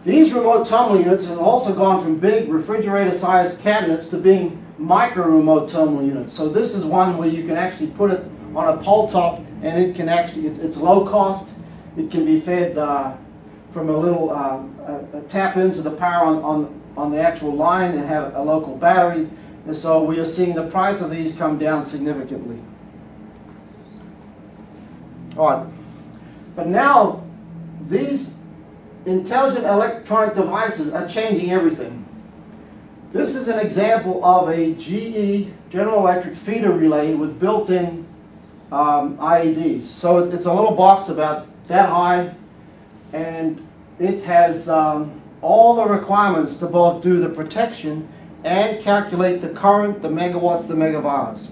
these remote terminal units have also gone from big refrigerator-sized cabinets to being micro remote terminal units. So this is one where you can actually put it on a pole top, and it can actually, it's low cost. It can be fed from a little a tap into the power on the actual line and have a local battery. And so we are seeing the price of these come down significantly. All right. But now these intelligent electronic devices are changing everything. This is an example of a GE General Electric feeder relay with built-in IEDs. So it's a little box about that high, and it has all the requirements to both do the protection and calculate the current, the megawatts, the megavars.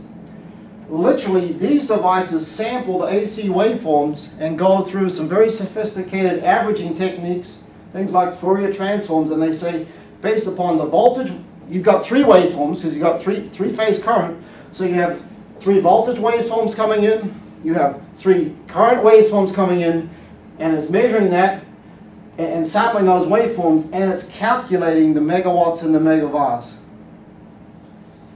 Literally, these devices sample the AC waveforms and go through some very sophisticated averaging techniques, things like Fourier transforms, and they say, based upon the voltage, you've got three waveforms because you've got three-phase current, so you have three voltage waveforms coming in, you have three current waveforms coming in, and it's measuring that and sampling those waveforms, and it's calculating the megawatts and the megavars.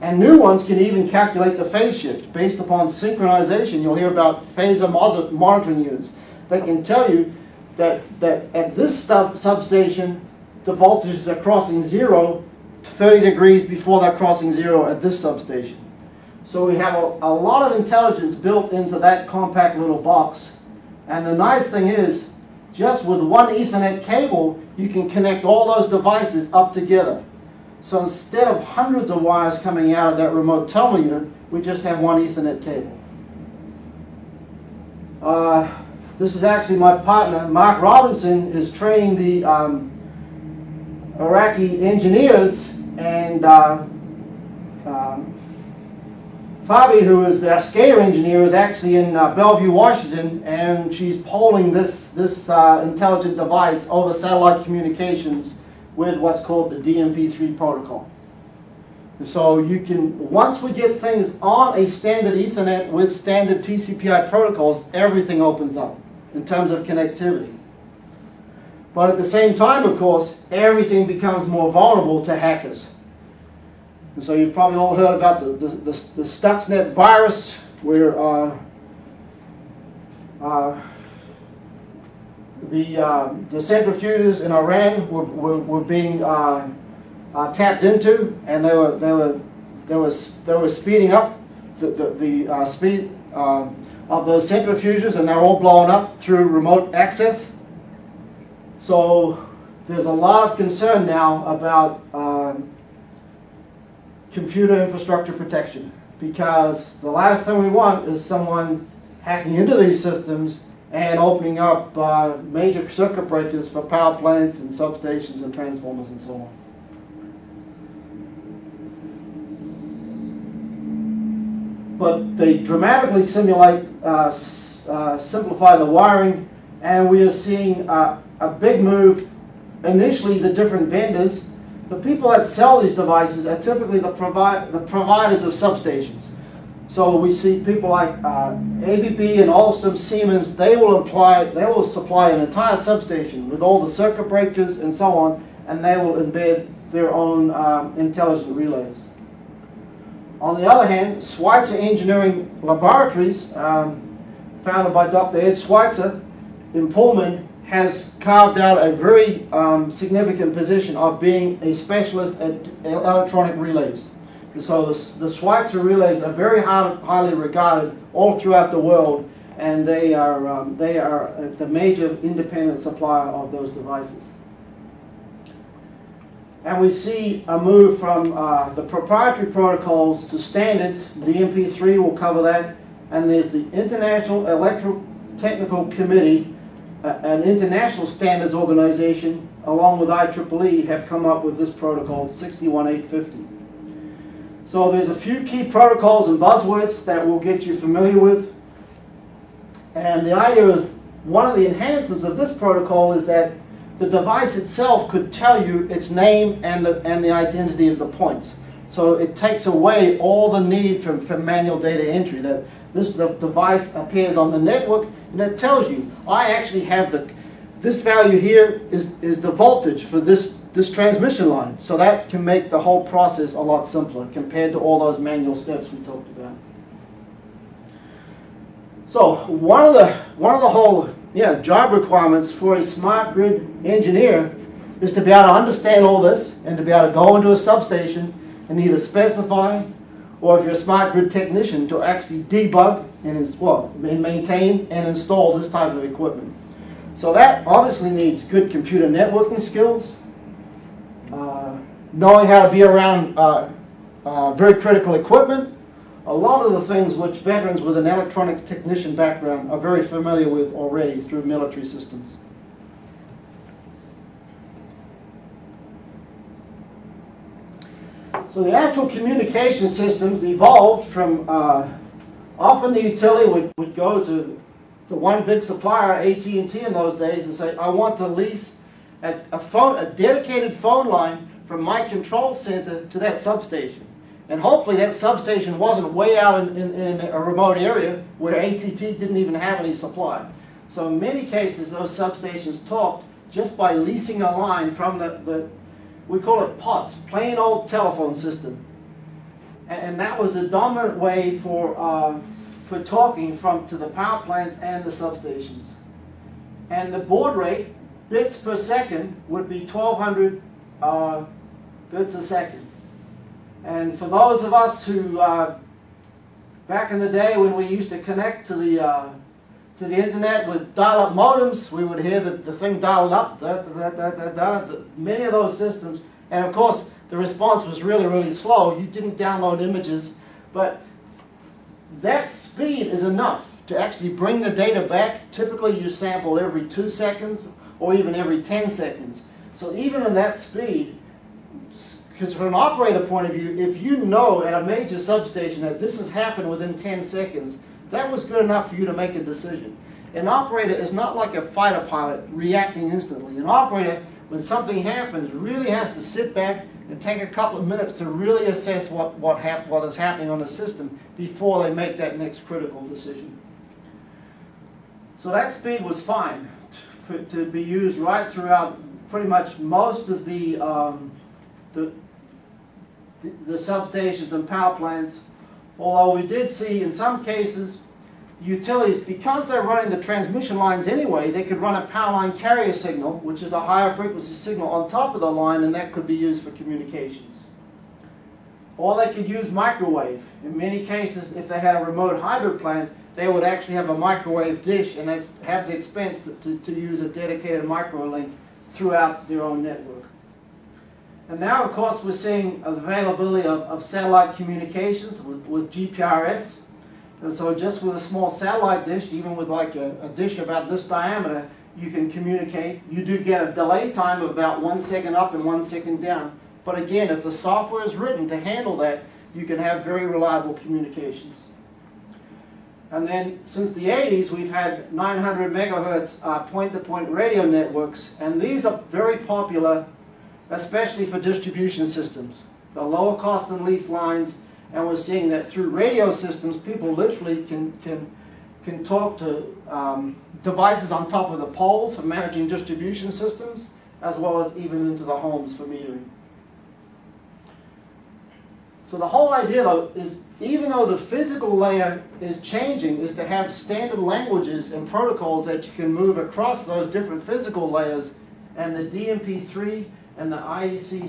And new ones can even calculate the phase shift based upon synchronization. You'll hear about phasor monitoring units. They can tell you that at this substation, the voltages are crossing 0 to 30 degrees before they're crossing 0 at this substation. So we have a lot of intelligence built into that compact little box. And the nice thing is, just with one Ethernet cable, you can connect all those devices up together. So instead of hundreds of wires coming out of that remote terminal unit, we just have one Ethernet cable. This is actually my partner, Mark Robinson, is training the Iraqi engineers, and Fabi, who is their SCADA engineer, is actually in Bellevue, Washington, and she's polling this intelligent device over satellite communications with what's called the DMP3 protocol. So you can, once we get things on a standard Ethernet with standard TCP/IP protocols, everything opens up in terms of connectivity. But at the same time, of course, everything becomes more vulnerable to hackers. And so you've probably all heard about the Stuxnet virus, where the centrifuges in Iran were being tapped into, and they were speeding up the speed of those centrifuges, and they're all blown up through remote access. So there's a lot of concern now about computer infrastructure protection, because the last thing we want is someone hacking into these systems and opening up major circuit breakers for power plants and substations and transformers and so on. But they dramatically simplify the wiring, and we are seeing a big move. Initially, the different vendors, the people that sell these devices are typically the providers of substations. So we see people like ABB and Alstom, Siemens. They will supply an entire substation with all the circuit breakers and so on, and they will embed their own intelligent relays. On the other hand, Schweitzer Engineering Laboratories, founded by Dr. Ed Schweitzer in Pullman, has carved out a very significant position of being a specialist at electronic relays. So the Schweitzer relays are very highly regarded all throughout the world, and they are the major independent supplier of those devices. And we see a move from the proprietary protocols to standards. The DMP3 will cover that, and there's the International Electrotechnical Committee, an international standards organization, along with IEEE, have come up with this protocol, 61850. So there's a few key protocols and buzzwords that we'll get you familiar with. And the idea is, one of the enhancements of this protocol is that the device itself could tell you its name and the identity of the points. So it takes away all the need for manual data entry. That this device appears on the network, and it tells you, I actually have this value here is the voltage for this transmission line. So that can make the whole process a lot simpler compared to all those manual steps we talked about. So one of the whole job requirements for a smart grid engineer is to be able to understand all this and to be able to go into a substation and either specify, or if you're a smart grid technician, to actually debug and maintain and install this type of equipment. So that obviously needs good computer networking skills, knowing how to be around very critical equipment, a lot of the things which veterans with an electronics technician background are very familiar with already through military systems. So the actual communication systems evolved from, often the utility would go to the one big supplier, AT&T in those days, and say, I want to lease a dedicated phone line from my control center to that substation. And hopefully that substation wasn't way out in a remote area where AT&T didn't even have any supply. So in many cases, those substations talked just by leasing a line from we call it POTS, plain old telephone system. And that was the dominant way for talking to the power plants and the substations. And the baud rate, bits per second, would be 1,200 bits a second. And for those of us who, back in the day when we used to connect to the internet with dial-up modems, we would hear the thing dialed up, many of those systems. And of course, the response was really, really slow. You didn't download images, but that speed is enough to actually bring the data back. Typically, you sample every 2 seconds or even every 10 seconds. So even in that speed, because from an operator point of view, if you know at a major substation that this has happened within 10 seconds, that was good enough for you to make a decision. An operator is not like a fighter pilot reacting instantly. An operator, when something happens, really has to sit back and take a couple of minutes to really assess what is happening on the system before they make that next critical decision. So that speed was fine to be used right throughout pretty much most of the substations and power plants, although we did see in some cases utilities, because they're running the transmission lines anyway, they could run a power line carrier signal, which is a higher frequency signal, on top of the line, and that could be used for communications. Or they could use microwave. In many cases, if they had a remote hybrid plant, they would actually have a microwave dish and have the expense to use a dedicated micro link throughout their own network. And now, of course, we're seeing availability of satellite communications with GPRS. And so just with a small satellite dish, even with like a dish about this diameter, you can communicate. You do get a delay time of about 1 second up and 1 second down. But again, if the software is written to handle that, you can have very reliable communications. And then since the 80s, we've had 900 megahertz point-to-point radio networks, and these are very popular, especially for distribution systems. The lower cost and lease lines, and we're seeing that through radio systems, people literally can talk to devices on top of the poles for managing distribution systems, as well as even into the homes for metering. So the whole idea, though, is even though the physical layer is changing, is to have standard languages and protocols that you can move across those different physical layers, and the DMP3 and the IEC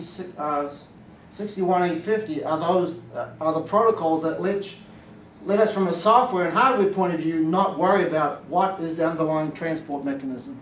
61850 are the protocols that let us, from a software and hardware point of view, not worry about what is the underlying transport mechanism.